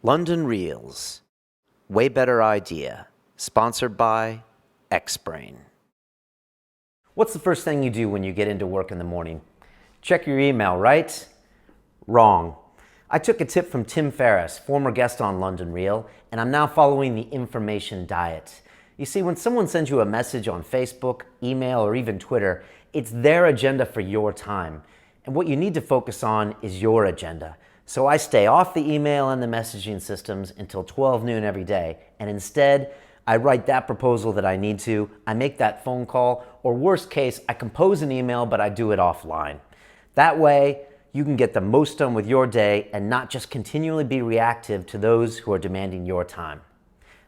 London Reels, Way Better Idea, sponsored by Xbrain. What's the first thing you do when you get into work in the morning? Check your email, right? Wrong. I took a tip from Tim Ferriss, former guest on London Reel, and I'm now following the information diet. You see, when someone sends you a message on Facebook, email, or even Twitter, it's their agenda for your time. And what you need to focus on is your agenda. So I stay off the email and the messaging systems until 12 noon every day, and instead, I write that proposal that I need to, I make that phone call, or worst case, I compose an email, but I do it offline. That way, you can get the most done with your day and not just continually be reactive to those who are demanding your time.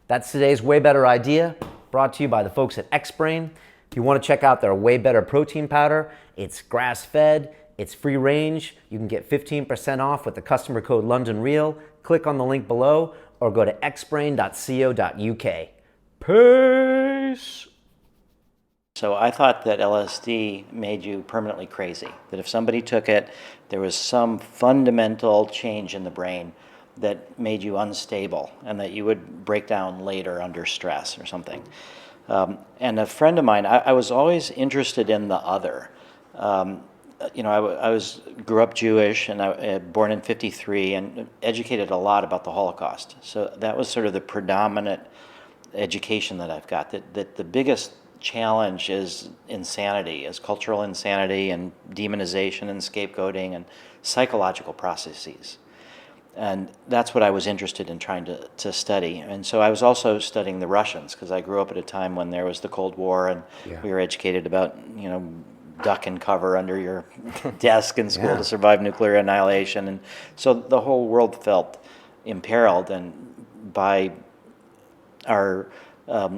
That's today's Way Better Idea, brought to you by the folks at Xbrain. If you want to check out their Way Better protein powder, it's grass-fed, it's free range. You can get 15% off with the customer code LondonReal. Click on the link below or go to xbrain.co.uk. Peace! So I thought that LSD made you permanently crazy, that if somebody took it, there was some fundamental change in the brain that made you unstable and that you would break down later under stress or something. And a friend of mine, I was always interested in the other. I grew up Jewish and I born in '53 and educated a lot about the Holocaust. So that was sort of the predominant education that I've got, that the biggest challenge is insanity, is cultural insanity and demonization and scapegoating and psychological processes. And that's what I was interested in trying to study. And so I was also studying the Russians because I grew up at a time when there was the Cold War and we were educated about, duck and cover under your desk in school to survive nuclear annihilation. And so the whole world felt imperiled, and by our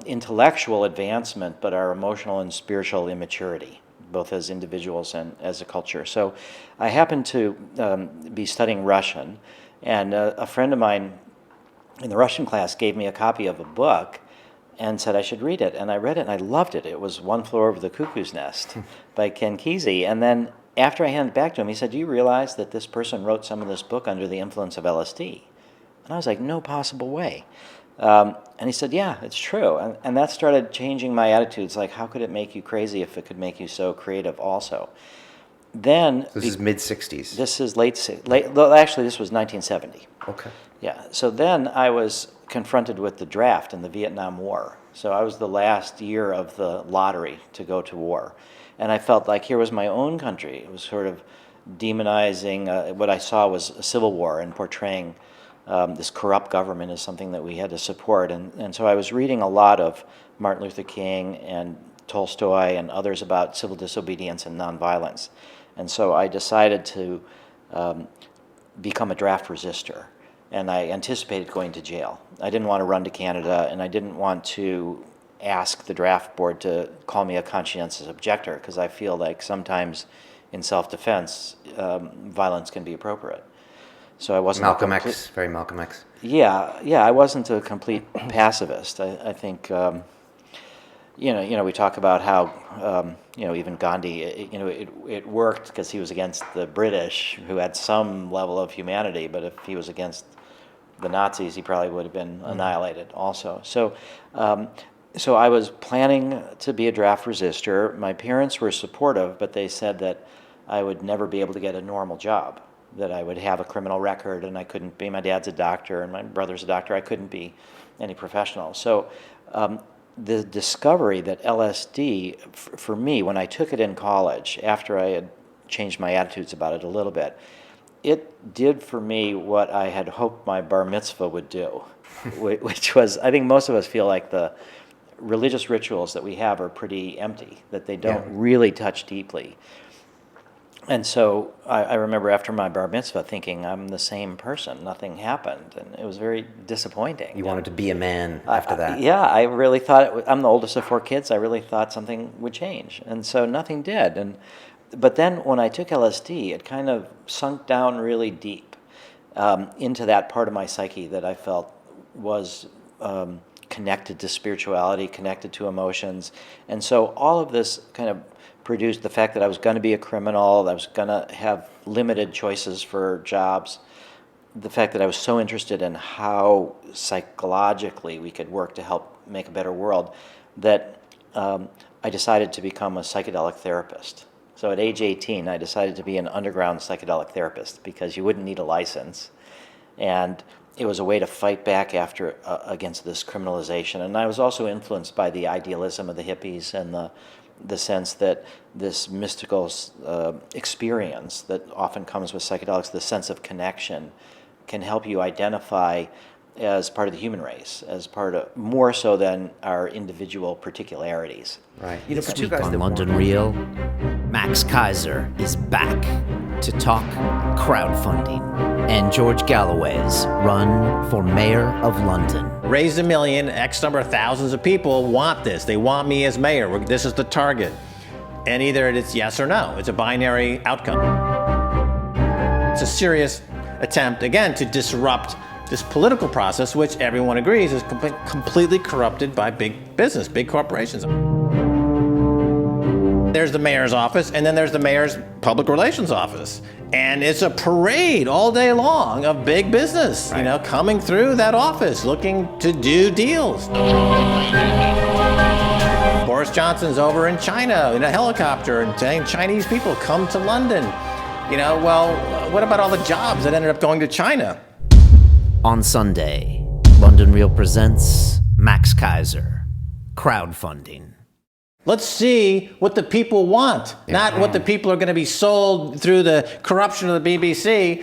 intellectual advancement, but our emotional and spiritual immaturity, both as individuals and as a culture. So I happened to be studying Russian, and a friend of mine in the Russian class gave me a copy of a book and said I should read it. And I read it and I loved it. It was One Flew Over the Cuckoo's Nest by Ken Kesey. And then after I handed it back to him, he said, "Do you realize that this person wrote some of this book under the influence of LSD?" And I was like, no possible way. And he said, yeah, it's true. And that started changing my attitudes. Like, how could it make you crazy if it could make you so creative also? Then This is mid-60s. this is actually this was 1970. Okay. Yeah. So then I was confronted with the draft in the Vietnam War. So I was the last year of the lottery to go to war. And I felt like here was my own country. It was sort of demonizing what I saw was a civil war and portraying this corrupt government as something that we had to support. And so I was reading a lot of Martin Luther King and Tolstoy and others about civil disobedience and nonviolence. And so I decided to become a draft resistor. And I anticipated going to jail. I didn't want to run to Canada, and I didn't want to ask the draft board to call me a conscientious objector, because I feel like sometimes in self-defense, violence can be appropriate. So I wasn't Malcolm X, very Malcolm X. Yeah, I wasn't a complete pacifist. I think, we talk about how, even Gandhi, it worked because he was against the British, who had some level of humanity, but if he was against the Nazis, he probably would have been annihilated also. So I was planning to be a draft resistor. My parents were supportive, but they said that I would never be able to get a normal job, that I would have a criminal record and I couldn't be. My dad's a doctor and my brother's a doctor. I couldn't be any professional. So the discovery that LSD, for me, when I took it in college, after I had changed my attitudes about it a little bit, it did for me what I had hoped my bar mitzvah would do, which was, I think most of us feel like the religious rituals that we have are pretty empty, that they don't really touch deeply. And so I remember after my bar mitzvah thinking, I'm the same person, nothing happened, and it was very disappointing. You wanted to be a man after that. Yeah, I really thought, I'm the oldest of 4 kids, I really thought something would change, and so nothing did. But then when I took LSD, it kind of sunk down really deep into that part of my psyche that I felt was connected to spirituality, connected to emotions. And so all of this kind of produced the fact that I was going to be a criminal, I was going to have limited choices for jobs. the fact that I was so interested in how psychologically we could work to help make a better world that I decided to become a psychedelic therapist. So at age 18, I decided to be an underground psychedelic therapist because you wouldn't need a license. And it was a way to fight back against this criminalization. And I was also influenced by the idealism of the hippies and the sense that this mystical experience that often comes with psychedelics, the sense of connection, can help you identify as part of the human race, as part of, more so than our individual particularities. Right. This week on London Real, Max Kaiser is back to talk crowdfunding and George Galloway's run for mayor of London. Raise a million, X number of thousands of people want this. They want me as mayor. This is the target. And either it's yes or no. It's a binary outcome. It's a serious attempt, again, to disrupt this political process, which everyone agrees is completely corrupted by big business, big corporations. There's the mayor's office, and then there's the mayor's public relations office. And it's a parade all day long of big business, you know, coming through that office, looking to do deals. Boris Johnson's over in China in a helicopter and saying Chinese people come to London. You know, well, what about all the jobs that ended up going to China? On Sunday, London Real presents Max Kaiser, crowdfunding. Let's see what the people want, not what the people are going to be sold through the corruption of the BBC.